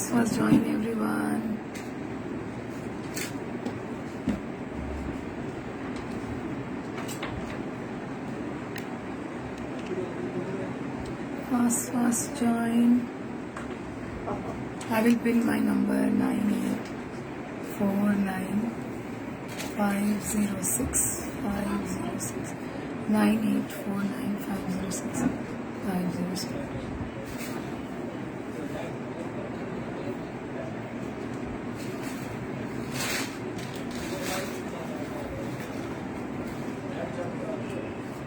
Fast join everyone. Fast join. I will pin my number 9849506506 9849506506.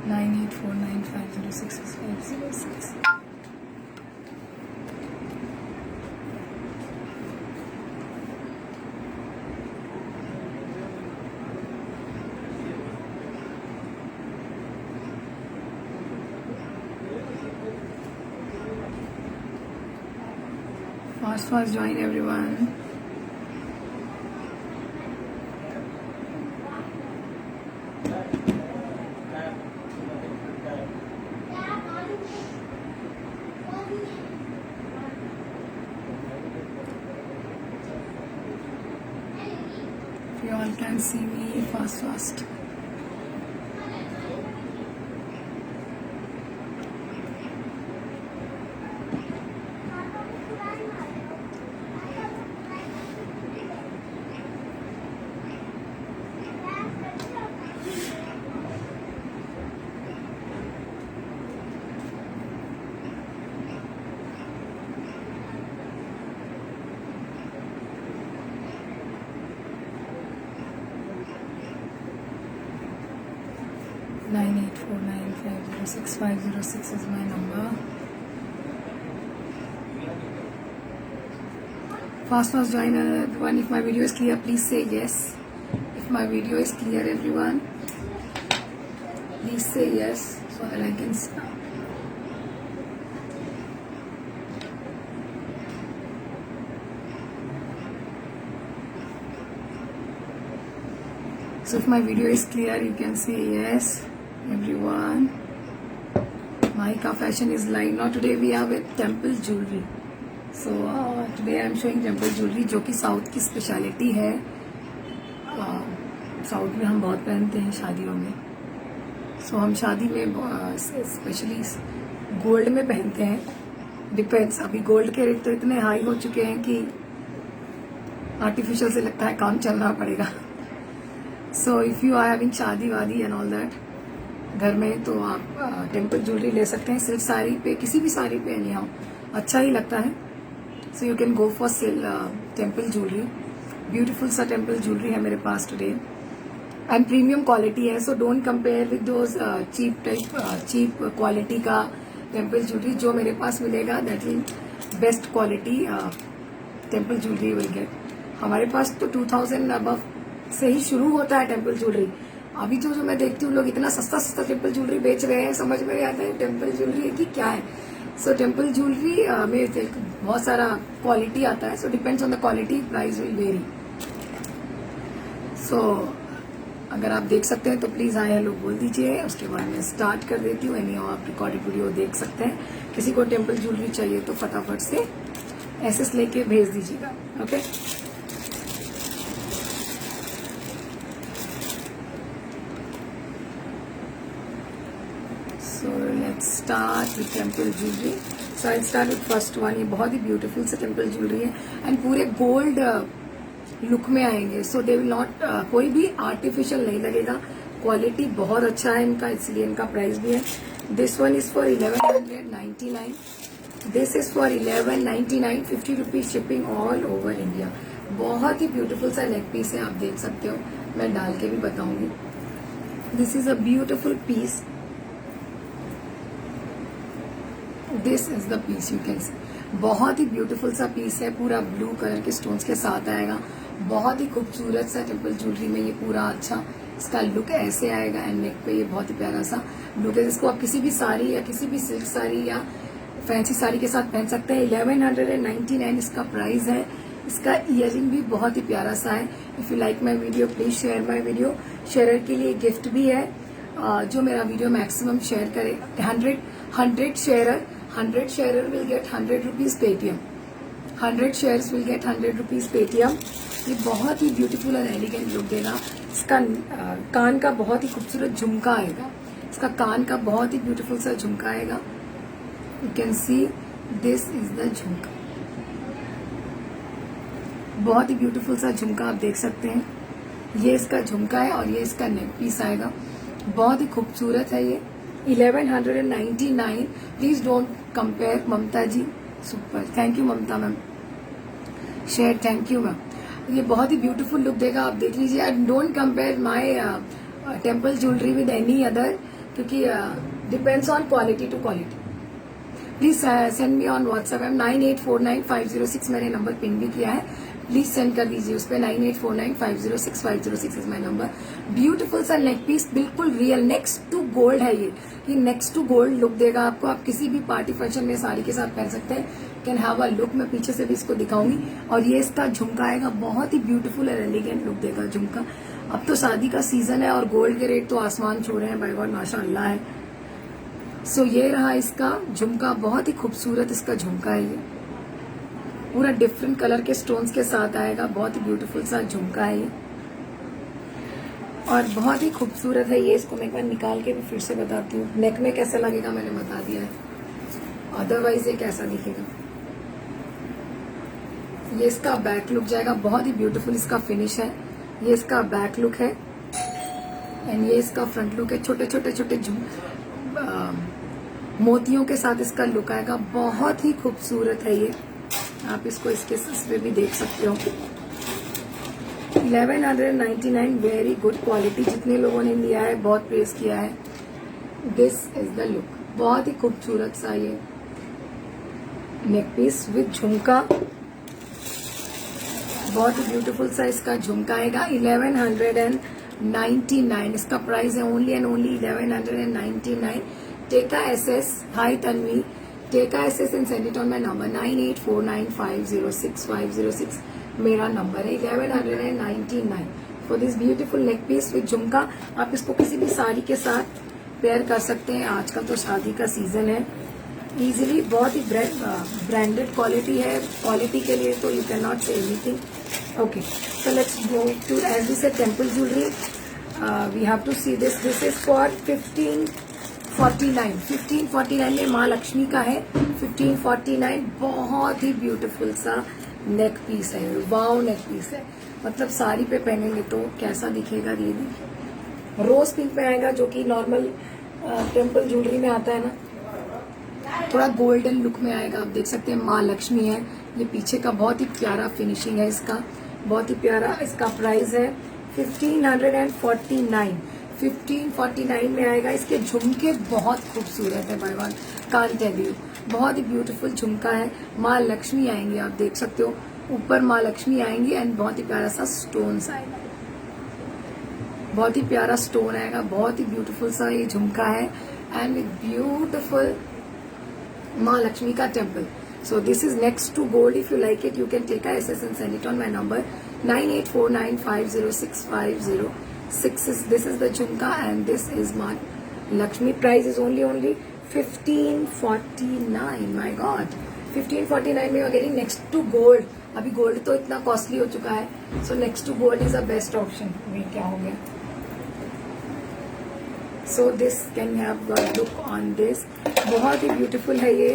Nine 9849506506. Fast join everyone. If you all can see me, fast. Nine 9849506506 is my number. Fast join everyone. If my video is clear, please say yes. If my video is clear, everyone, please say yes so that I can start. So if my video is clear, you can say yes, everyone. Mahika Fashion is live. Now today we are with Temple Jewelry. So today I am showing Temple Jewelry, जो कि south की speciality है. South में हम बहुत पहनते हैं शादियों में. सो हम शादी में स्पेशली गोल्ड में पहनते हैं. डिपेंड्स. अभी गोल्ड के रेट तो इतने हाई हो चुके हैं कि आर्टिफिशियल से लगता है काम चलना पड़ेगा. So if you are having shaadi वादी एंड ऑल दैट घर में, तो आप टेम्पल ज्वेलरी ले सकते हैं. सिल्क साड़ी पे, किसी भी साड़ी पे नहीं आओ, अच्छा ही लगता है. So you can go for temple jewellery. Beautiful सा टेम्पल ज्वेलरी है मेरे पास टुडे एंड प्रीमियम क्वालिटी है. So don't compare with those cheap quality का टेम्पल ज्वेलरी. जो मेरे पास मिलेगा that will best quality temple jewellery will get. हमारे पास तो 2000 अबव से ही शुरू होता है टेम्पल ज्वेलरी. अभी तो जो मैं देखती हूँ लोग इतना सस्ता टेम्पल ज्वेलरी बेच रहे हैं, समझ में नहीं आता है टेम्पल ज्वेलरी कि क्या है. सो टेम्पल ज्वेलरी में बहुत सारा क्वालिटी आता है. So depends on the quality, price will vary. So अगर आप देख सकते हैं तो प्लीज हाय हेलो बोल दीजिए. उसके बाद मैं स्टार्ट कर देती हूँ. एनी आप रिकॉर्डेड वीडियो देख सकते हैं. किसी को टेम्पल ज्वेलरी चाहिए तो फटाफट से एसएस लेके भेज दीजिएगा. Okay. So let's start with temple jewelry. So I'll start with first one. ये बहुत ही beautiful सा temple jewelry है and पूरे gold look में आएंगे. So they will not कोई भी artificial नहीं लगेगा. Quality बहुत अच्छा है इनका, इसलिए इनका प्राइस भी है. This one is for 1199. This is for 1199. 50 rupees shipping all over India. बहुत ही beautiful सा neck piece है, आप देख सकते हो. मैं डाल के भी बताऊंगी. This is a beautiful piece. This is the piece you can see. बहुत ही ब्यूटीफुल सा पीस है. पूरा ब्लू कलर के स्टोन्स के साथ आएगा. बहुत ही खूबसूरत सा टेम्पल ज्वेलरी में ये पूरा अच्छा इसका लुक ऐसे आएगा एंड नेक पे ये बहुत ही प्यारा सा लुक है. इसको आप किसी भी साड़ी या किसी भी सिल्क साड़ी या फैंसी साड़ी के साथ पहन सकते हैं. 1199 इसका प्राइस है. इसका इयरिंग भी बहुत ही प्यारा सा है. If you like my video please share my video. Share के लिए गिफ्ट भी है. जो मेरा वीडियो मैक्सिमम शेयर करे 100 शेयरर will get 100 rupees Paytm. 100 shares will get 100 rupees Paytm. ये बहुत ही ब्यूटीफुल और एलिगेंट लुक देगा। इसका कान का बहुत ही खूबसूरत झुमका आएगा। इसका कान का बहुत ही ब्यूटीफुल सा झुमका आएगा। You can C this is the झुमका। बहुत ही ब्यूटीफुल सा झुमका आप देख सकते हैं। ये इसका झुमका है और ये इसका नेक पीस आएगा। बहुत ही खूबसूरत है ये। 1199। Please don't compare. Mamta ji super, thank you Mamta ma'am. Share, thank you ma'am. ये बहुत ही ब्यूटीफुल लुक देगा, आप देख लीजिए। And don't compare my temple jewellery with any other, क्योंकि depends on quality to quality. Please send me on WhatsApp. 98495006 मैंने number pin भी किया है, प्लीज सेंड कर दीजिए उस पर। 9849506506 इज माई नंबर। ब्यूटीफुल सा नेक पीस, बिल्कुल रियल नेक्स्ट टू गोल्ड है ये नेक्स्ट टू गोल्ड लुक देगा आपको। आप किसी भी पार्टी फंक्शन में साड़ी के साथ पहन सकते हैं। Can have a look. मैं पीछे से भी इसको दिखाऊंगी। और ये इसका झुमका आएगा, बहुत ही ब्यूटीफुल और एलिगेंट लुक देगा झुमका। अब तो शादी का सीजन है और गोल्ड के रेट तो आसमान छू रहे हैं, बाय गॉड माशाअल्लाह है। सो ये रहा इसका झुमका, बहुत ही खूबसूरत इसका झुमका है। ये पूरा डिफरेंट कलर के स्टोन्स के साथ आएगा। बहुत ही ब्यूटीफुल सा झुमका है ये और बहुत ही खूबसूरत है ये। इसको मैं एक बार निकाल के भी फिर से बताती हूँ। नेक में कैसा लगेगा मैंने बता दिया है, अदरवाइज ये कैसा दिखेगा। ये इसका बैक लुक जाएगा, बहुत ही ब्यूटीफुल इसका फिनिश है। ये इसका बैक लुक है एंड ये इसका फ्रंट लुक है। छोटे छोटे छोटे मोतियों के साथ इसका लुक आएगा। बहुत ही खूबसूरत है ये। आप इसको इसके पे भी देख सकते हो। 1199, वेरी गुड क्वालिटी। जितने लोगों ने लिया है बहुत प्रेस किया है। दिस इज द लुक, बहुत ही खूबसूरत सा ये नेक पीस विद झुमका। बहुत ही ब्यूटीफुल सा इसका झुमका आएगा। 1199 इसका प्राइस है। Only and only 1199। टेका एसएस, हाई तन्वी, टेका SS and send it on my number 9849506506 मेरा नंबर है। 1199 for this beautiful neck peace with झुमका। आप इसको किसी भी साड़ी के साथ पेयर कर सकते हैं। आजकल तो शादी का सीजन है। इजीली, बहुत ही ब्रांडेड क्वालिटी है। क्वालिटी के लिए तो you can not say anything. Okay, so let's go to as we said temple jewellery. We have to see this. This is for 1549 में माँ लक्ष्मी का है। 1549 बहुत ही ब्यूटीफुल सा नेक पीस है। वाव नेक पीस है, मतलब साड़ी पे पहनेंगे तो कैसा दिखेगा। ये देखिए रोज पिंक पे आएगा, जो कि नॉर्मल टेम्पल ज्वेलरी में आता है ना। थोड़ा गोल्डन लुक में आएगा। आप देख सकते हैं माँ लक्ष्मी है। ये पीछे का बहुत ही प्यारा फिनिशिंग है इसका, बहुत ही प्यारा। इसका प्राइस है 1549। 1549 में आएगा। इसके झुमके बहुत खूबसूरत है, by one can't tell you. बहुत ही ब्यूटीफुल झुमका है। माँ लक्ष्मी आएंगी, आप देख सकते हो ऊपर माँ लक्ष्मी आएंगी एंड बहुत ही प्यारा सा स्टोन्स आएगा। बहुत ही प्यारा स्टोन आएगा। बहुत ही ब्यूटीफुल सा ये झुमका है एंड ब्यूटीफुल माँ लक्ष्मी का temple. So this is next to gold. If you like it, you can take a SS and send it on my number 9849506506. This is the jhumka and this is my Lakshmi. Price is only 1549. My God, 1549 में you are getting next to gold. अभी gold तो इतना costly हो चुका है. So next to gold is the best option. ये क्या हो गया? So this can have a look on this. बहुत ही beautiful है ये.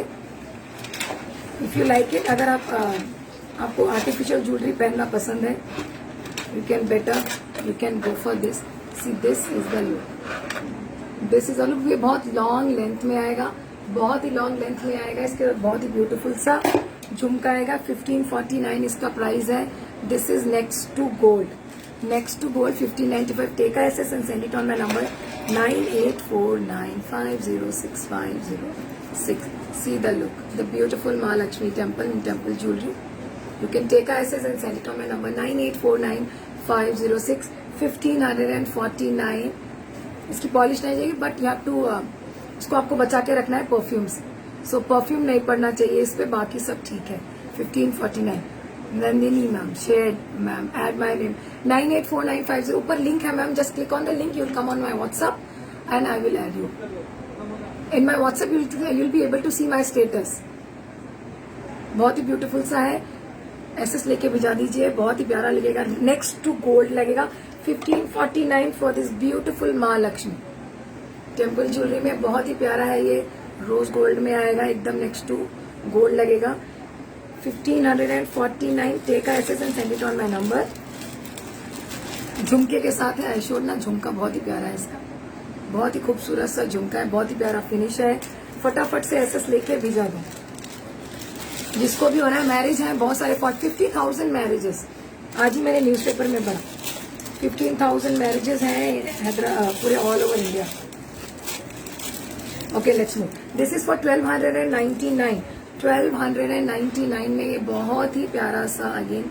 इफ यू लाइक इट, अगर आपको आर्टिफिशियल ज्वेलरी पहनना पसंद है, you can go for this. C this is the look. This is the look. ये बहुत लॉन्ग लेंथ में आएगा, बहुत ही लॉन्ग लेंथ में आएगा। इसके बाद बहुत ही ब्यूटीफुल सा झुमका आएगा। 1549 इसका प्राइस है। This is next to gold. 1595. Take a SS and send it on my number 9849506506. See the look, the beautiful Mahalakshmi temple in temple jewelry. You can take a SS and send it on my number 98495006. 1549. इसकी polish नहीं जाएगी, but you have to इसको आपको बचा के रखना है perfume से। सो परफ्यूम नहीं पड़ना चाहिए इस पे, बाकी सब ठीक है। 1549. Nandini ma'am, share ma'am, add my name 984950। ऊपर लिंक है ma'am, just click on the link, you will come on my WhatsApp and I will add you in my WhatsApp. You will be able to see my status. बहुत ही beautiful सा है। SS लेके भिजा दीजिए, बहुत ही प्यारा लगेगा। नेक्स्ट टू गोल्ड लगेगा 1549 for this beautiful Mahalakshmi temple jewellery में। बहुत ही प्यारा है ये, रोज गोल्ड में आएगा एकदम। नेक्स्ट टू गोल्ड लगेगा 1549। Take SS and send it on my number. झुमके के साथ है ऐश्वर्य ना, झुमका बहुत ही प्यारा है इसका, बहुत ही खूबसूरत सा झुमका है, बहुत ही प्यारा फिनिश है। फटाफट से एसएस लेके भिजा दो जिसको भी हो रहा है। मैरिज है बहुत सारे, 50,000 मैरिजेस आज ही मैंने न्यूज़पेपर में पढ़ा। 15,000 मैरिजेस हैं पूरे all over India. Okay let's move. This is for 1299। 1299 में ये बहुत ही प्यारा सा अगेन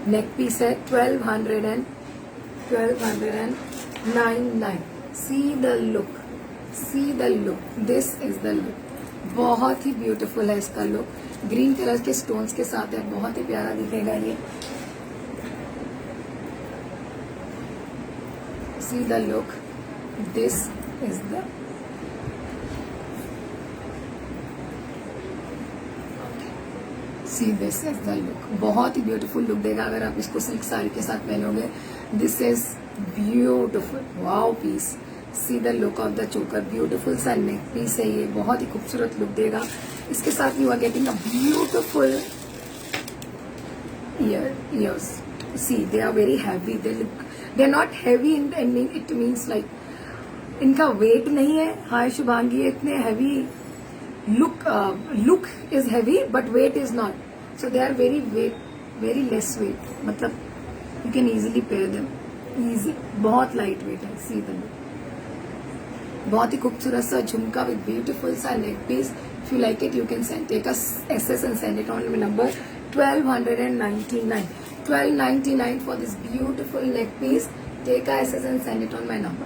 नेक पीस है। 1299। सी the look, see the look, this is the look. बहुत ही ब्यूटीफुल है इसका लुक, ग्रीन कलर के स्टोन्स के साथ है, बहुत ही प्यारा दिखेगा ये। सी the look, this is the C this is the look. बहुत ही ब्यूटीफुल लुक देगा अगर आप इसको सिल्क साड़ी के साथ पहनोगे। This is beautiful, wow piece. See the look of the choker, beautiful सा नेक पीस है ये, बहुत ही खूबसूरत लुक देगा। इसके साथ you are getting a beautiful ears. See they are very heavy, they are not heavy in it means like इनका वेट नहीं है। हाय शुभांगी, इतने heavy look is heavy but weight is not, so they are very less weight, मतलब you can easily pair them easy, बहुत light weight है। See the look, बहुत ही खूबसूरत सा झुमका विद ब्यूटीफुल सा neck piece. If you like it you can take a SS and send it on my number 1299। 1299 for this beautiful neck piece. Take a SS and send it on my number.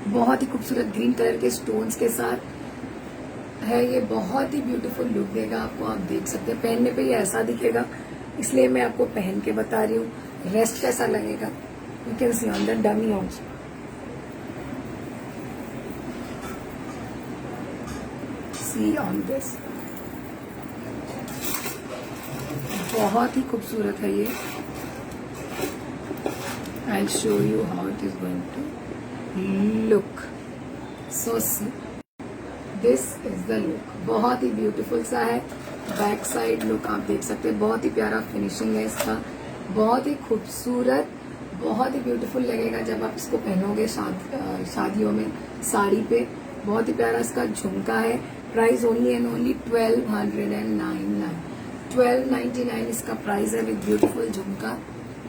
बहुत ही खूबसूरत green colour के stones के साथ है ये, बहुत ही ब्यूटीफुल लुक देगा आपको। आप देख सकते हैं पहनने पे ये ऐसा दिखेगा, इसलिए मैं आपको पहन के बता रही हूँ। रेस्ट कैसा लगेगा you can see on the dummy also. See on this, बहुत ही खूबसूरत है ये। I show you how it is going to look. So see this is the look, बहुत ही ब्यूटीफुल सा है। बैक साइड लुक आप देख सकते हैं, बहुत ही प्यारा फिनिशिंग है इसका, बहुत ही खूबसूरत, बहुत ही ब्यूटीफुल लगेगा जब आप इसको पहनोगे शादियों में साड़ी पे। बहुत ही प्यारा इसका झुमका है। Price only and only 1299। 1299 इसका प्राइस है विद ब्यूटीफुल झुमका,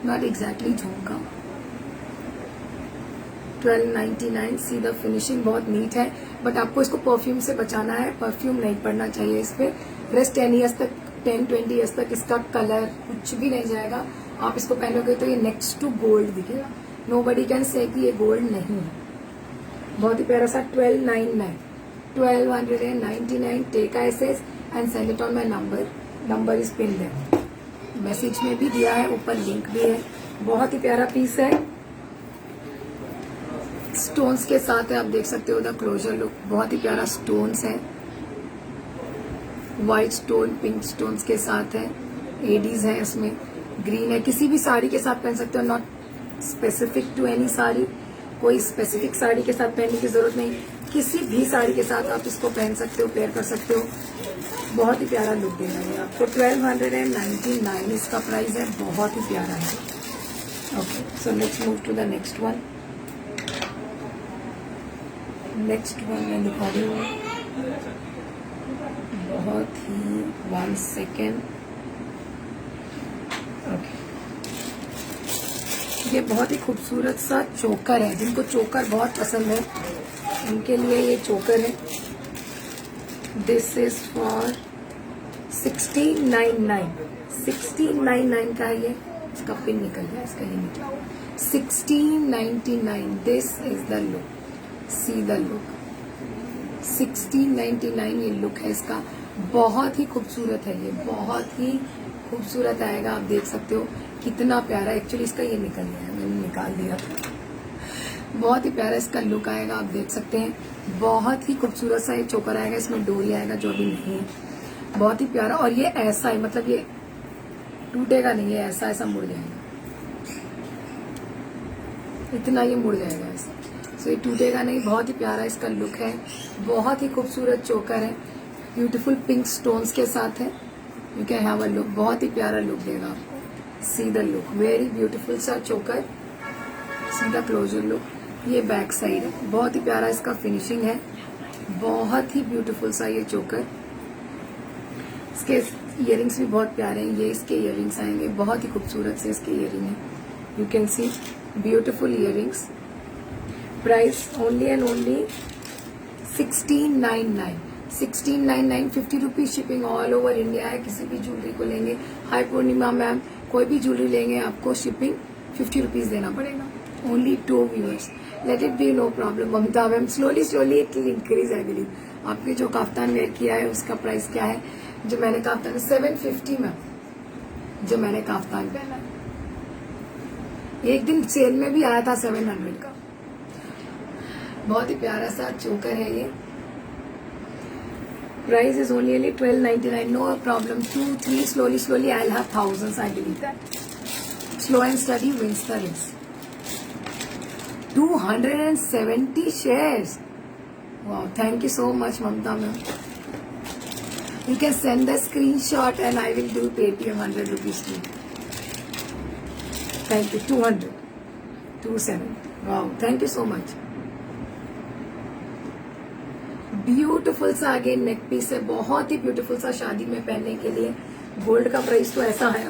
नॉट एग्जैक्टली झुमका। 1299। सी द फिनिशिंग, बहुत नीट है, बट आपको इसको परफ्यूम से बचाना है, परफ्यूम नहीं पड़ना चाहिए इस पे। रेस्ट 10 ईयर्स तक, 10-20 ईयर्स तक इसका कलर कुछ भी नहीं जाएगा। आप इसको पहनोगे तो ये नेक्स्ट टू गोल्ड दिखेगा, नोबडी कैन से कि ये गोल्ड नहीं है। बहुत ही प्यारा सा 1299। 1299। Take SS and send it on my number. Number is pin है, मैसेज में भी दिया है, ऊपर लिंक भी है। बहुत ही प्यारा पीस है, स्टोन्स के साथ है, आप देख सकते हो द क्लोजर लुक। बहुत ही प्यारा स्टोन्स है, व्हाइट स्टोन पिंक स्टोन्स के साथ है। एडीज है इसमें, ग्रीन है, किसी भी साड़ी के साथ पहन सकते हो, not specific to any sari. कोई स्पेसिफिक साड़ी के साथ पहनने की जरूरत नहीं, किसी भी साड़ी के साथ आप इसको पहन सकते हो, पेयर कर सकते हो। बहुत ही प्यारा लुक देगा ये आपको। 1299 इसका प्राइस है, बहुत ही प्यारा है। Okay so let's move to the next one. Next one मैं दिखा रही हूँ, बहुत ही 1 सेकेंड। ओके, ये बहुत ही खूबसूरत सा चोकर है, जिनको चोकर बहुत पसंद है उनके लिए ये चोकर है। This is for 1699। 1699 का है ये, इसका पिन निकल गया, इसका ये निकला 1699। This is the look, see the look. 1699 ये लुक है इसका, बहुत ही खूबसूरत है ये, बहुत ही खूबसूरत आएगा। आप देख सकते हो कितना प्यारा, एक्चुअली इसका ये निकल गया है, मैंने निकाल दिया। बहुत ही प्यारा इसका लुक आएगा, आप देख सकते हैं। बहुत ही खूबसूरत सा ये चोकर आएगा, इसमें डोरी आएगा जो अभी नहीं है। बहुत ही प्यारा, और ये ऐसा है, मतलब ये टूटेगा नहीं है, ऐसा ऐसा मुड़ जाएगा, इतना ये मुड़ जाएगा ऐसा। सो ये टूटेगा नहीं, बहुत ही प्यारा इसका लुक है, बहुत ही खूबसूरत चोकर है, ब्यूटीफुल पिंक स्टोन्स के साथ है। You can have a look, बहुत ही प्यारा लुक देगा आपको। See the look, very beautiful सा चोकर, सी द क्लोजर लुक। ये बैक साइड है, बहुत ही प्यारा इसका फिनिशिंग है, बहुत ही ब्यूटीफुल सा ये चोकर। इसके इयरिंग्स भी बहुत प्यारे हैं, ये इसके इयरिंग्स आएंगे, बहुत ही खूबसूरत से इसके इयरिंग है। You can see beautiful earrings. Price only and only 1699, 1699, 50 rupees shipping all over India है। किसी भी ज्वेलरी को लेंगे, हाई पूर्णिमा मैम कोई भी ज्वेलरी लेंगे आपको शिपिंग 50 रुपीज देना पड़ेगा। Only 2 viewers, let it be, no problem. Mamta ma'am slowly slowly it will increase I believe. आपने जो काफ्तान वेयर किया है उसका प्राइस क्या है? जो मैंने काफ्तान 750 मैम, जो मैंने काफ्तान पहना है, एक दिन सेल में भी आया था 700 का। बहुत ही प्यारा सा चोकर है ये। Price is only 1299, no problem. 2, 3 slowly slowly I'll have thousands, I believe that. Slow and steady wins the race. 270 shares. Wow, thank you so much Mamta ma'am. You can send the screenshot and I will do Paytm 100 rupees to you. Thank you. 200, 270. Wow, thank you so much. Beautiful सा again neck piece है, बहुत ही beautiful सा शादी में पहनने के लिए। गोल्ड का प्राइस तो ऐसा है,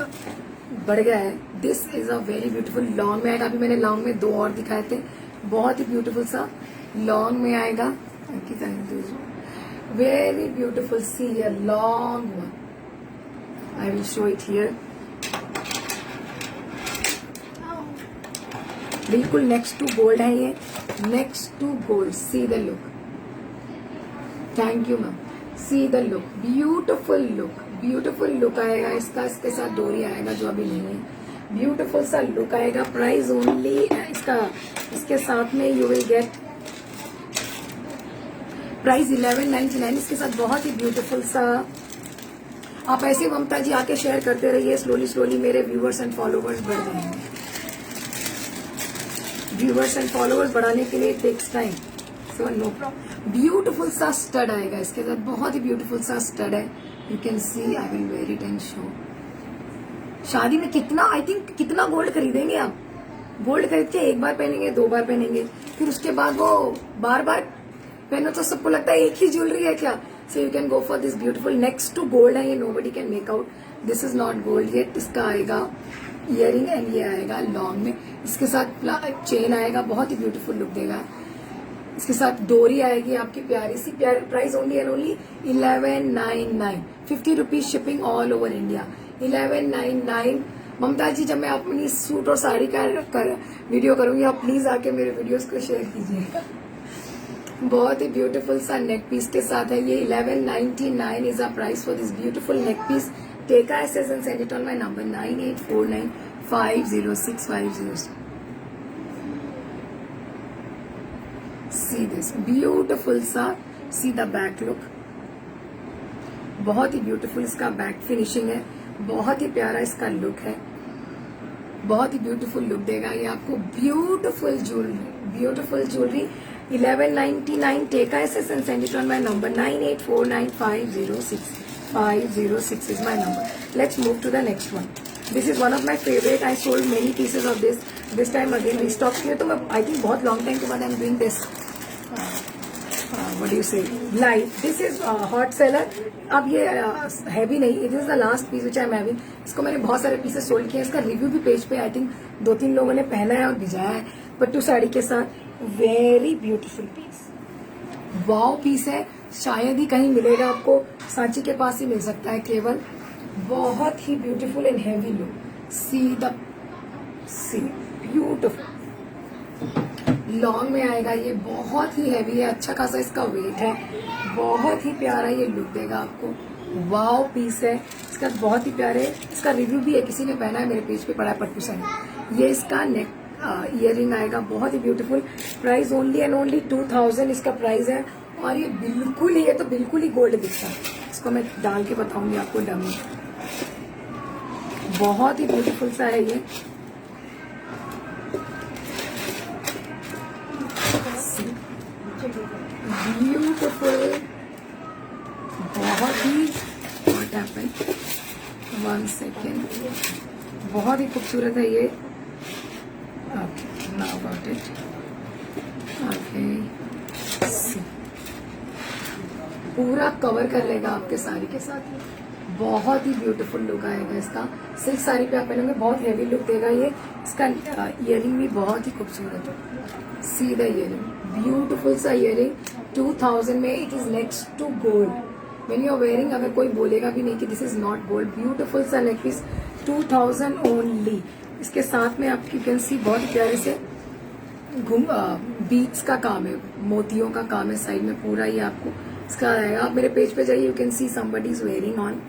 बढ़ गया है। This is a very beautiful long में आएगा। अभी मैंने लॉन्ग में 2 और दिखाए थे, बहुत ही ब्यूटीफुल सा लॉन्ग में आएगा। Very beautiful, see here long one, I will show it here. बिल्कुल नेक्स्ट टू गोल्ड है ये, next to gold. See the look, thank you ma'am. See the look, beautiful look, beautiful look आएगा इसका। इसके साथ डोरी आएगा जो अभी नहीं है, ब्यूटीफुल सा लुक आएगा। प्राइस ओनली इसका, इसके साथ में यू विल गेट प्राइस 1199। इसके साथ बहुत ही ब्यूटीफुल सा। आप ऐसे ममता जी आके शेयर करते रहिए, स्लोली स्लोली मेरे व्यूअर्स एंड फॉलोवर्स बढ़ जाएंगे। व्यूअर्स एंड फॉलोवर्स बढ़ाने के लिए takes time, so no problem. Beautiful सा स्टड आएगा इसके साथ, बहुत ही ब्यूटीफुल सा स्टड है। You can see, I will wear it and show. शादी में कितना, आई थिंक कितना गोल्ड खरीदेंगे आप? गोल्ड खरीद के एक बार पहनेंगे, 2 बार पहनेंगे, फिर उसके बाद वो बार बार पहनो तो सबको लगता है एक ही ज्वेलरी है क्या। So you can go for this beautiful. Next to gold है ये, nobody can make out this is not gold yet. इसका आएगा इयरिंग एंड ये आएगा लॉन्ग में। इसके साथ चेन आएगा, बहुत ही ब्यूटीफुल लुक देगा। इसके साथ डोरी आएगी आपकी प्यारी सी। प्यारी price only and only 1199, 50 rupees shipping all over India. 1199। ममता जी जब मैं अपनी सूट और साड़ी का वीडियो करूंगी, आप प्लीज आके मेरे वीडियोस को शेयर कीजिएगा। बहुत ही ब्यूटीफुल सा नेक पीस के साथ है ये। 1199 is a price for this beautiful neck piece. Take a SS and send it on my number 9849506506। See this beautiful सा, see the back look, बहुत ही ब्यूटीफुल इसका बैक फिनिशिंग है, बहुत ही प्यारा इसका लुक है, बहुत ही ब्यूटीफुल लुक देगा ये आपको। Beautiful jewellery, beautiful jewellery. 1199। Take a SS and send it on my number 9849506506 is my number. Let's move to the next one. This is one of my favorite. I sold many pieces of this. This time again restock किया, तो मैं I think बहुत long time के बाद I'm doing this. What do you say? Live. This is hot seller. अब ये heavy नहीं, it is the last piece which I'm having. इसको मैंने बहुत सारे पीसेस सोल्ड किए। इसका रिव्यू भी पेज पे आई थिंक 2-3 लोगों ने पहना है और भिजाया है पट्टू साड़ी के साथ। वेरी ब्यूटीफुल पीस, वाव पीस है, शायद ही कहीं मिलेगा आपको, सांची के पास ही मिल सकता है केवल। बहुत ही beautiful and heavy look. See the, see beautiful long में आएगा ये, बहुत ही हैवी है, अच्छा खासा इसका वेट है, बहुत ही प्यारा ये लुक देगा आपको। वाव पीस है, इसका बहुत ही प्यारे, इसका रिव्यू भी है, किसी ने पहना है, मेरे पेज पे पड़ा है पट्टू साड़ी। ये इसका नेक इयरिंग आएगा, बहुत ही beautiful. Price only and only 2000 इसका प्राइस है। और ये बिल्कुल ही, ये तो बिल्कुल ही गोल्ड दिखता है। इसको मैं डाल के बताऊंगी आपको डमी। बहुत ही ब्यूटीफुल सा है ये। ब्यूटीफुल, बहुत ही, व्हाट हैपेंड, 1 सेकेंड, बहुत ही खूबसूरत है ये। Okay, now got it. Okay, पूरा कवर कर लेगा आपके साड़ी के साथ, बहुत ही ब्यूटीफुल लुक आएगा इसका। सिल्क साड़ी पे आप पहनोगे बहुत हेवी लुक देगा ये। इसका इयरिंग भी बहुत ही खूबसूरत है। सी द इयरिंग, ब्यूटीफुल सा इयरिंग, 2000 में। It is next to gold when you are wearing. अगर कोई बोलेगा भी नहीं कि this is not gold. Beautiful सा नेक पीस, 2000 ओनली। इसके साथ में आपकी कैन सी बहुत प्यारे से बीट्स का काम है, मोतियों का काम है साइड में पूरा ही आपको इसका आएगा। आप मेरे पेज पे जाइए, you can C somebody is wearing on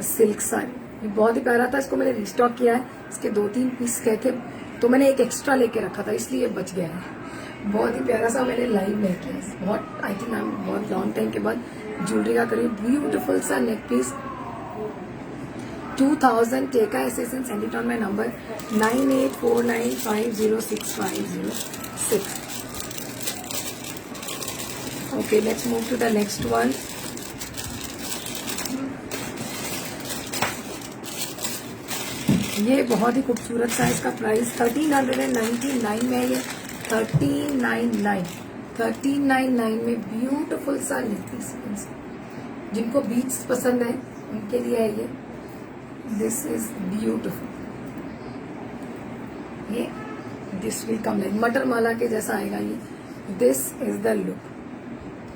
silk sari. ये बहुत ही प्यारा था, इसको मैंने रिस्टॉक किया है। इसके 2-3 पीस गए थे तो मैंने एक एक्स्ट्रा लेके रखा था, इसलिए बच गया है। बहुत ही प्यारा सा मैंने लाइव में किया, बहुत आई थिंक मैम बहुत लॉन्ग टाइम के बाद ज्वेलरी का करी। ब्यूटीफुल सा neck piece, 2000। Take SS and send it on my number 9849506506। Okay, let's move to the next one. ये बहुत ही खूबसूरत सा, इसका प्राइस 1399 में है ये। 1399 में ब्यूटीफुल सा नेक पीस। जिनको बीट्स पसंद है उनके लिए है ये। This is beautiful. ये दिस विल कम लाइक मटर माला के जैसा आएगा ये। This is the look,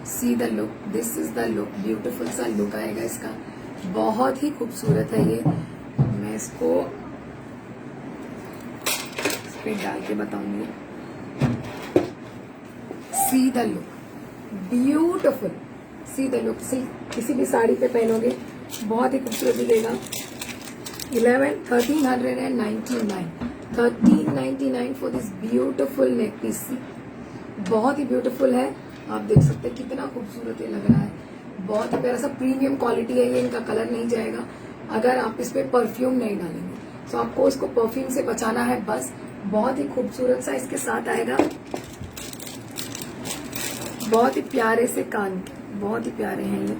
see the look, this is the look. Beautiful सा लुक आएगा इसका, बहुत ही खूबसूरत है ये। मैं इसको इस पे डाल के बताऊंगी। सी the look, beautiful, C the look. किसी भी साड़ी पे पहनोगे बहुत ही खूबसूरत दिखेगा। 1399 for this beautiful neck piece. बहुत ही ब्यूटीफुल है, आप देख सकते हैं कितना खूबसूरत ये लग रहा है। बहुत ही प्यारा सा प्रीमियम क्वालिटी है ये, इनका कलर नहीं जाएगा अगर आप इस पे परफ्यूम नहीं डालेंगे। तो आपको इसको परफ्यूम से बचाना है बस। बहुत ही खूबसूरत सा इसके साथ आएगा, बहुत ही प्यारे से कान के, बहुत ही प्यारे हैं ये।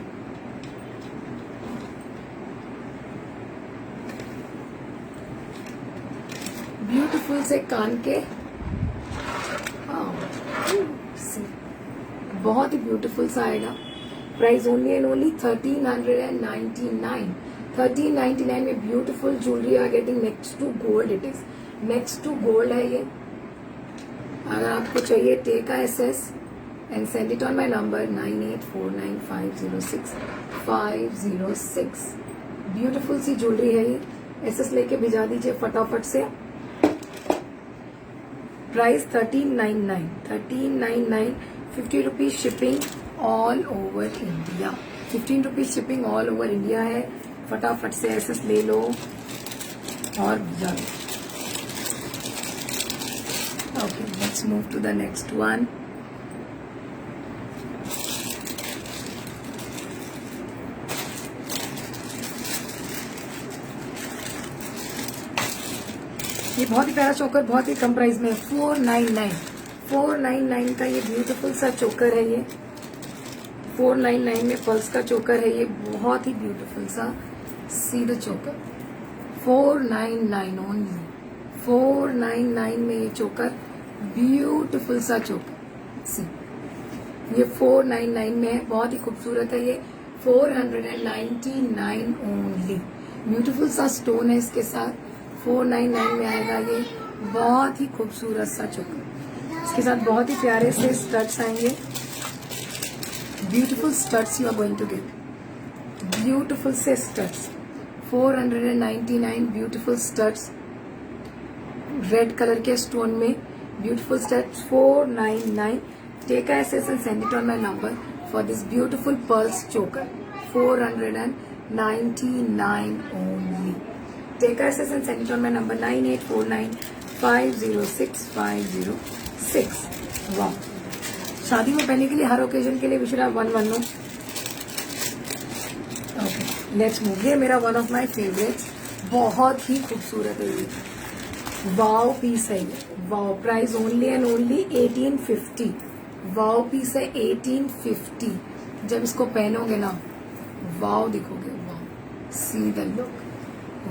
ब्यूटीफुल से कान के, बहुत ही ब्यूटीफुल सा आएगा। Price only and only 1399। 1399 में beautiful jewellery are getting next to gold. It is next to gold है ये। अगर आपको चाहिए take SS and send it on my number 9849506506। Beautiful C jewellery है ये, एसेस लेके भिजा दीजिए फटाफट से। Price 1399, 50 rupees shipping all over India. 15 rupees shipping all over India है। फटाफट से एसेस ले लो और भिजा लो। Okay, let's move to the next one. ये बहुत ही प्यारा चोकर, बहुत ही कम प्राइस में 499 का ये ब्यूटीफुल सा चोकर है ये। 499 में पर्ल्स का चोकर है ये, बहुत ही ब्यूटीफुल सा। सी द चोकर, 499 ओनली। 499 में ये चोकर, ब्यूटीफुल सा चोकर। सी, ये 499 में है, बहुत ही खूबसूरत है ये। 499 ओनली। ब्यूटीफुल सा स्टोन है इसके साथ, 499 में आएगा ये। बहुत ही खूबसूरत सा चोकर, इसके साथ बहुत ही प्यारे से स्टड्स आएंगे। Beautiful studs you are going to get, beautiful से studs. 499 beautiful studs, red colour के स्टोन में beautiful studs. 499। Take SS and send it on my number for this beautiful pearls choker. 499 only. Take SS and send it on my number 9849506506। वाह, शादी में पहनने के लिए, हर occasion के लिए we should have one no. Okay, let's move. ये मेरा वन ऑफ माय फेवरेट्स, बहुत ही खूबसूरत है ये, वाव पीस है ये, wow. Price only and only 1850। Wow piece है 1850। जब इसको पहनोगे ना वाव दिखोगे, wow. See the look,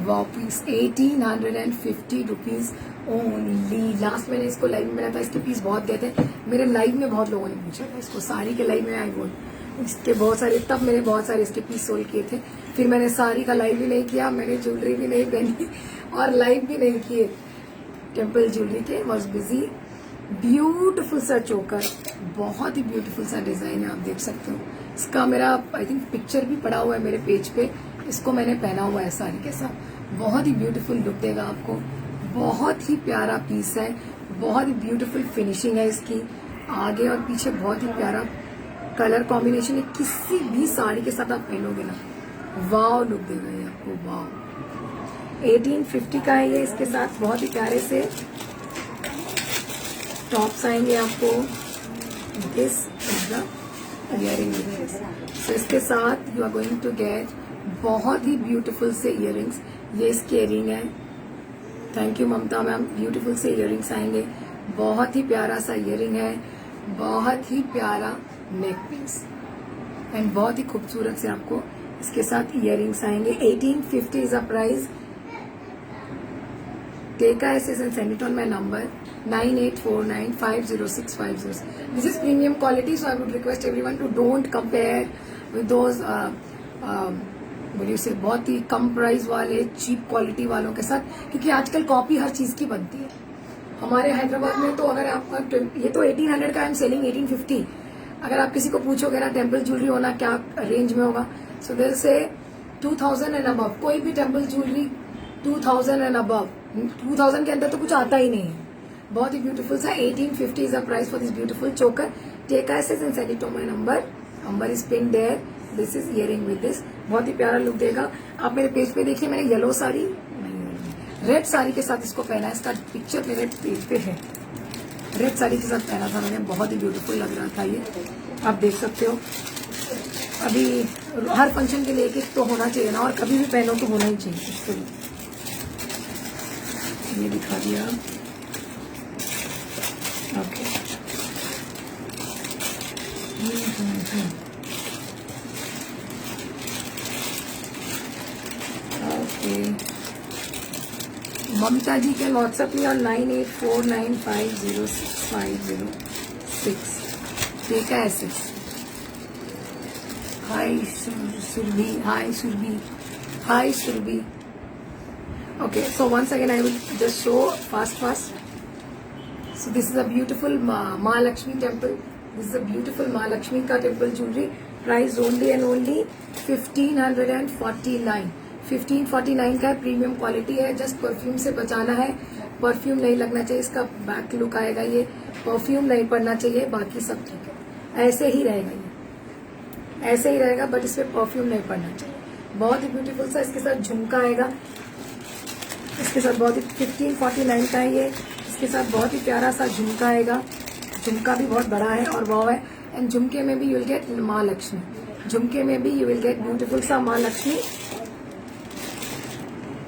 wow piece 1850 rupees only. Last मैंने इसको लाइव में मिला था, इसके पीस बहुत गए थे मेरे लाइव में, बहुत लोगों ने पूछा था इसको, साड़ी के लाइव में आई बोल इसके बहुत सारे, तब मैंने बहुत सारे इसके पीस सोल्ड किए थे। फिर मैंने साड़ी का लाइव भी नहीं किया, मैंने ज्वेलरी भी नहीं पहनी और लाइव भी नहीं किए टेम्पल ज्वेलरी के, वॉज बिजी। ब्यूटिफुल सा चोकर, बहुत ही ब्यूटिफुल सा डिजाइन है, आप देख सकते हो। इसका मेरा आई थिंक पिक्चर भी पड़ा हुआ है मेरे पेज पे, इसको मैंने पहना हुआ है साड़ी के साथ। बहुत ही ब्यूटीफुल लुक देगा आपको, बहुत ही प्यारा पीस है, बहुत ही ब्यूटीफुल फिनिशिंग है इसकी। आगे और पीछे बहुत ही प्यारा कलर कॉम्बिनेशन है, किसी भी साड़ी के साथ आप पहनोगे ना वाव लुक देगा ये आपको, वाव। 1850 का है ये, इसके साथ बहुत ही प्यारे से टॉप्स आएंगे आपको। This is the earring. So इसके साथ you are going to get बहुत ही ब्यूटीफुल से इयरिंग्स। ये इसके इयरिंग है, thank you Mamta ma'am. Beautiful से इयरिंग्स आएंगे, बहुत ही प्यारा सा इयरिंग है, बहुत ही प्यारा नेक पीस एंड बहुत ही खूबसूरत से आपको इसके साथ इयरिंग्स आएंगे। 1850 is a price. Take a SS and send it on my number 9849506506. This is premium quality, so I would request everyone to don't compare with those बहुत ही कम प्राइस वाले चीप क्वालिटी वालों के साथ, क्योंकि आजकल कॉपी हर चीज की बनती है। हमारे हैदराबाद में तो अगर आपका ये तो 1800 का आई एम सेलिंग 1850। अगर आप किसी को पूछोगे ना टेम्पल ज्वेलरी होना क्या रेंज में होगा, सो दिल से 2000 एंड अबव। कोई भी टेम्पल ज्वेलरी 2000 एंड अबव, 2000 के अंदर तो कुछ आता ही नहीं है। बहुत ही ब्यूटीफुल सा 1850 is the price for this beautiful choker. Take SS and send it to my number is pin there. This is earring with this, बहुत ही प्यारा लुक देगा। आप मेरे पेज पे देखिए, मैंने येलो साड़ी रेड साड़ी के साथ इसको पहना है, इसका पिक्चर मेरे पेज पे है। रेड साड़ी के साथ पहना था मैंने, बहुत ही ब्यूटीफुल लग रहा था ये, आप देख सकते हो। अभी हर फंक्शन के लिए एक तो होना चाहिए ना, और कभी भी पहनो तो होना ही चाहिए। इसके लिए ये दिखा दिया, ओके। ओके, ममता जी के व्हाट्सएप में और 9849506506। ठीक है ऐसे। हाय सुरभि, हाय सुरभि, हाय Surabhi. Okay, so once again I will just show fast. So this is a beautiful Mahalakshmi temple. This is a beautiful Mahalakshmi ka temple jewelry. Price only and only 1549. 1549 का premium quality है। Just perfume से बचाना है, perfume नहीं लगना चाहिए। इसका back look आएगा ये, परफ्यूम नहीं पड़ना चाहिए, बाकी सब ठीक है। ऐसे ही रहेगा ये, ऐसे ही रहेगा, बट इस पे परफ्यूम नहीं पड़ना चाहिए। बहुत ही ब्यूटीफुल सा इसके साथ झुमका आएगा, इसके साथ बहुत ही 1549 का है ये। इसके साथ बहुत ही प्यारा सा झुमका आएगा, झुमका भी बहुत बड़ा है और वाव है। एंड झुमके में भी यू विल गेट माँ लक्ष्मी, झुमके में भी यू विल गेट ब्यूटीफुल सा माँ लक्ष्मी।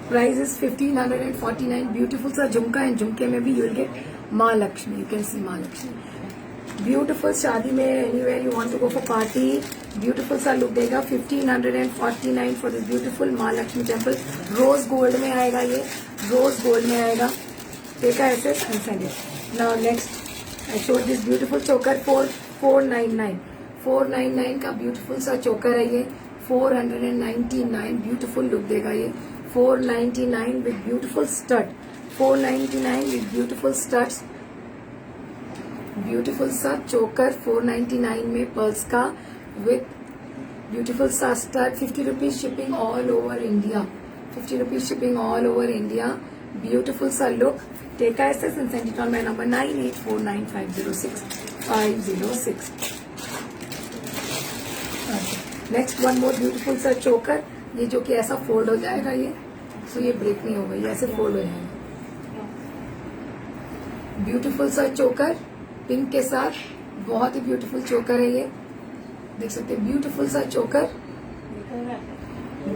Price is 1549। ब्यूटीफुल सा झुमका एंड झुमके में भी यू विल गेट माँ लक्ष्मी। यू कैन सी माँ लक्ष्मी। ब्यूटीफुल शादी में anywhere you want to go for party, beautiful सा लुक देगा। 1549 for this beautiful Mahalakshmi temple. Rose gold में आएगा ये, रोज गोल्ड में आएगा। Take SS and send it. Now next I show this beautiful choker 499 का ब्यूटीफुल सा चोकर है ये। 499 ब्यूटीफुल लुक देगा ये। 499 with beautiful stud, 499 with beautiful studs. Beautiful सा चोकर 499 में पर्ल्स का विथ ब्यूटीफुल सा stud. 50 rupees shipping all over India, 50 rupees shipping all over India. Beautiful सा look. Take SS and send it on my number 9849506506। Next one more beautiful सा choker, ये जो कि ऐसा फोल्ड हो जाएगा ये, सो ये ब्रेक नहीं होगा, ये ऐसे फोल्ड हो जाएगा। ब्यूटीफुल सा चोकर पिंक के साथ, बहुत ही ब्यूटीफुल चोकर है ये, देख सकते हैं। ब्यूटीफुल सा चोकर,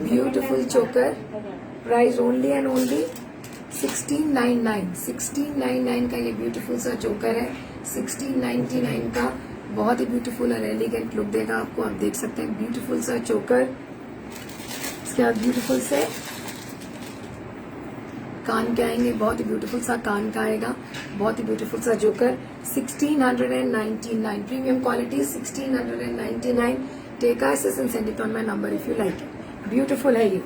ब्यूटीफुल चोकर प्राइस ओनली एंड ओनली 1699। 1699 का ये ब्यूटीफुल सा चोकर है। 1699 का बहुत ही ब्यूटीफुल और एलिगेंट लुक देगा आपको। आप देख सकते हैं ब्यूटीफुल सा चोकर, इसके बाद ब्यूटीफुल से कान के आएंगे, बहुत ही ब्यूटीफुल सा कान का आएगा, बहुत ही ब्यूटीफुल सा choker. 1699 premium quality 1699। Take SS and send it on my number if you like it. Beautiful है ये।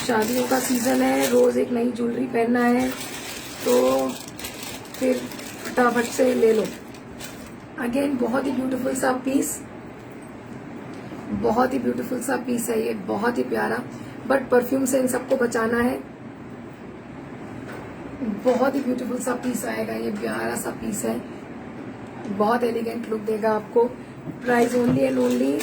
शादियों का सीजन है, रोज एक नई ज्वेलरी पहनना है तो फिर फटाफट से ले लो। अगेन बहुत ही ब्यूटीफुल सा पीस, बहुत ही ब्यूटीफुल सा पीस है ये, बहुत ही प्यारा। बट परफ्यूम से इन सबको बचाना है। बहुत ही ब्यूटीफुल सा पीस आएगा ये, प्यारा सा पीस है, बहुत एलिगेंट लुक देगा आपको। Price only and only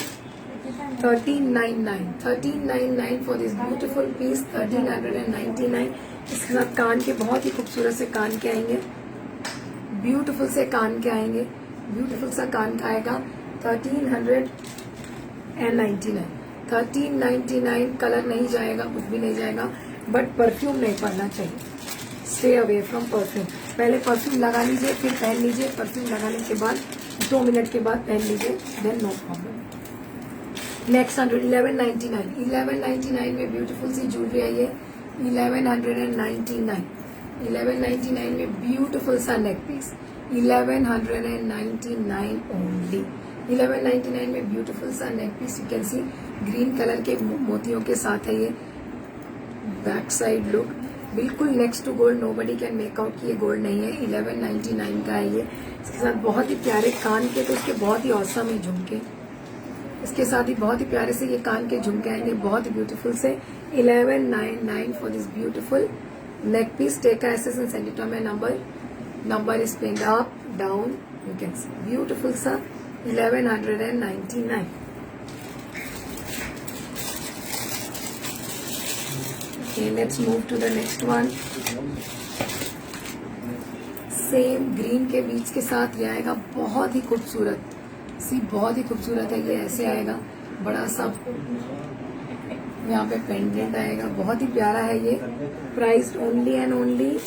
1399। 1399 for this beautiful piece. 1399। इसके साथ कान के बहुत ही खूबसूरत से कान के आएंगे, ब्यूटीफुल से कान के आएंगे, ब्यूटीफुल सा कान का आएगा। 1399। 1399। कलर नहीं जाएगा, कुछ भी नहीं जाएगा, बट परफ्यूम नहीं पड़ना चाहिए। Stay away from perfume. पहले परफ्यूम लगा लीजिए, फिर पहन लीजिए। परफ्यूम लगाने के बाद 2 मिनट के बाद पहन लीजिए, देन नो प्रॉब्लम। नेक्स्ट 1199। 1199 में ब्यूटीफुल सी ज्वेलरी आई है। 1199। 1199 में ब्यूटीफुल सा नेक पीस। 1199 ओनली। 1199 में ब्यूटीफुल सा neck piece. You can see green colour के मोतियों के साथ है ये। बैक साइड लुक बिल्कुल next to gold, nobody can make out कि ये गोल्ड नहीं है। 1199 का है ये। इसके साथ बहुत ही प्यारे कान के, तो इसके बहुत ही औसम है झुमके। इसके साथ ही बहुत ही प्यारे से ये कान के झुमके आएंगे, बहुत ही ब्यूटीफुल से। 1199 for this beautiful neck piece. Take SS and send it on my number is pinned up down, you can see beautiful सा 1199। Okay, let's move to the next one. Same green के बीच के साथ ये आएगा, बहुत ही खूबसूरत सी, बहुत ही खूबसूरत है ये। ऐसे आएगा, बड़ा सा यहाँ पे पेंडेंट आएगा, बहुत ही प्यारा है ये। Price only and only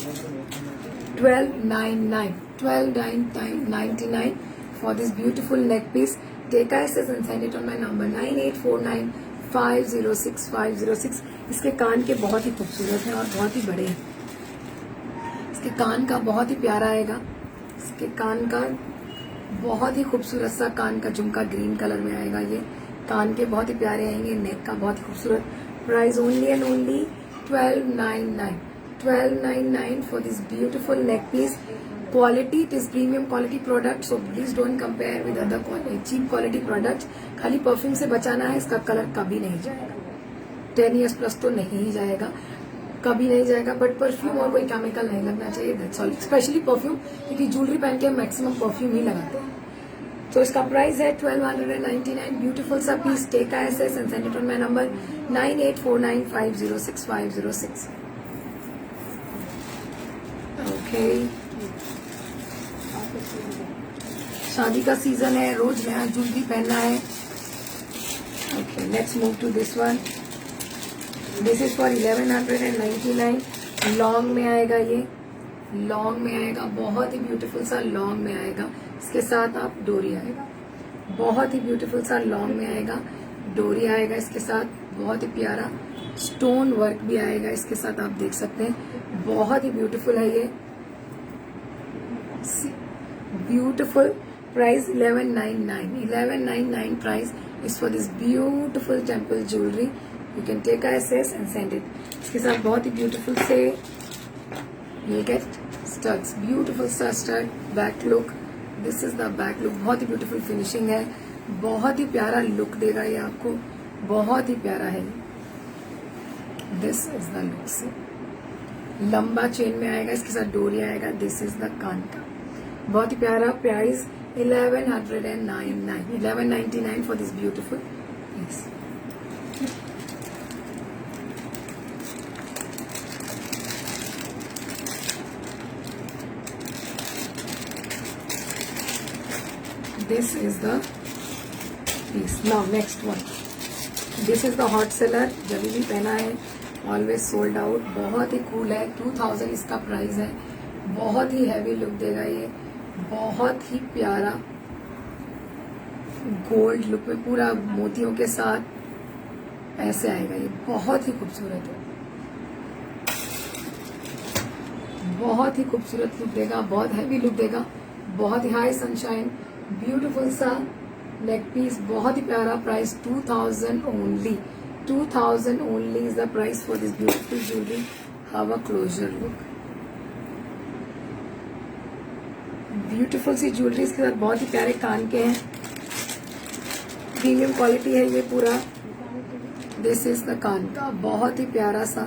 1299। 1299 for this beautiful neck piece. Take SS and send it on my number 9849506506। इसके कान के बहुत ही खूबसूरत हैं और बहुत ही बड़े हैं। इसके कान का बहुत ही प्यारा आएगा। इसके कान का बहुत ही खूबसूरत सा कान का झुमका ग्रीन कलर में आएगा ये। कान के बहुत ही प्यारे आएंगे, नेक का बहुत ही खूबसूरत। Price only and only 1299। 1299 for this beautiful neck piece. Quality, it is premium quality product, so please don't compare with other cheap quality product. खाली परफ्यूम से बचाना है, इसका कलर कभी नहीं जाएगा। 10 years प्लस तो नहीं ही जाएगा, कभी नहीं जाएगा। बट परफ्यूम और कोई केमिकल नहीं लगना चाहिए, दैट्स ऑल। स्पेशली परफ्यूम, क्योंकि ज्वेलरी पहन के मैक्सिमम परफ्यूम ही लगाते हैं। तो इसका प्राइस है 1299। ब्यूटीफुल सा piece. Take SS and send it on my number 9849506506। Okay, शादी का सीजन है, रोज नया ज्वेलरी पहनना है। Okay, let's move to this one. This is for 1199। Long में आएगा ये, लॉन्ग में आएगा, बहुत ही ब्यूटीफुल सा लॉन्ग में आएगा। इसके साथ आप डोरी आएगा, बहुत ही ब्यूटीफुल सा लॉन्ग में आएगा, डोरी आएगा इसके साथ। बहुत ही प्यारा स्टोन वर्क भी आएगा इसके साथ, आप देख सकते हैं, बहुत ही ब्यूटीफुल है ये। Beautiful. Price 1199। 1199 price is for this beautiful temple jewellery. You can take SS and send it. इसके साथ बहुत ही ब्यूटीफुल से ये गेट स्टड्स, ब्यूटीफुल सा stud, back look. This is the back look, बहुत ही ब्यूटीफुल फिनिशिंग है, बहुत ही प्यारा लुक देगा ये आपको, बहुत ही प्यारा है। दिस इज द लुक से लंबा चेन में आएगा, इसके साथ डोरी आएगा। दिस इज द कान का, बहुत ही प्यारा। Price 1199 for this beautiful piece. This is the piece. Now next one. This is the hot seller, जब भी पहना है ऑलवेज सोल्ड आउट। बहुत ही कूल है, 2000 इसका प्राइस है। बहुत ही हैवी लुक देगा ये, बहुत ही प्यारा गोल्ड लुक में पूरा मोतियों के साथ ऐसे आएगा ये। बहुत ही खूबसूरत है, बहुत ही खूबसूरत लुक देगा, बहुत हैवी लुक देगा, बहुत ही हाई सनशाइन, ब्यूटीफुल सा नेक पीस, बहुत ही प्यारा। Price 2000 only, 2000 only is the price for this beautiful jewellery. Have a closer look, beautiful C jewellery के साथ बहुत ही प्यारे कान के हैं, प्रीमियम क्वालिटी है ये पूरा। दिस इज द कान का, बहुत ही प्यारा सा।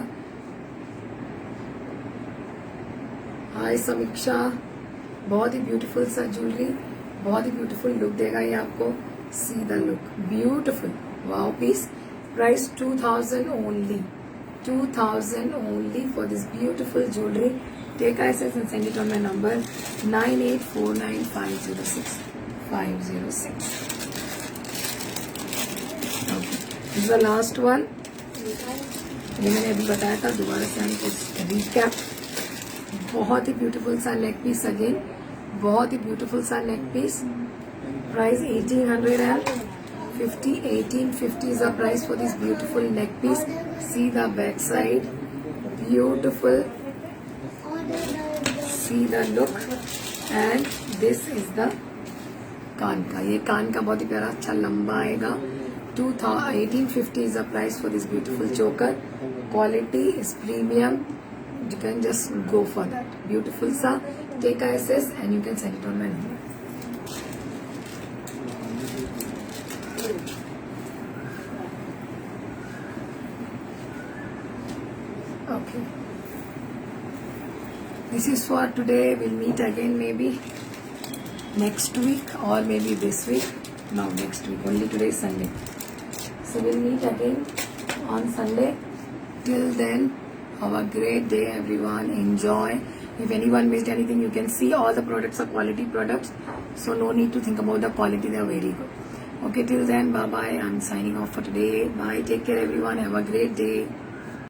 हाय समीक्षा, बहुत ही ब्यूटीफुल सा ज्वेलरी, बहुत ही ब्यूटीफुल लुक देगा ये आपको। See the look, beautiful wow piece. Price 2000 only, 2000 only for this beautiful jewellery. Take access and send it on my number 9849506506. Okay, this is the last one. ये मैंने अभी बताया था, दोबारा से हम कुछ रिकैप। बहुत ही ब्यूटीफुल सा नेक पीस, अगेन बहुत ही ब्यूटीफुल सा neck piece. Price 1850, 1850 is the price for this beautiful neck piece. See the back side, beautiful. See the look, and this is the कान का। ये कान का बहुत ही प्यारा अच्छा लंबा आएगा। 1850 is the price for this beautiful choker. Quality is premium. You can just go for that. Beautiful sa. Take access and you can send it on my number. Okay. This is for today. We'll meet again maybe next week or maybe this week. No, next week. Only today is Sunday. So we'll meet again on Sunday. Till then, have a great day everyone. Enjoy. If anyone missed anything, you can see all the products are quality products. So no need to think about the quality. They are very good. Okay, till then, bye bye. I'm signing off for today. Bye. Take care everyone. Have a great day.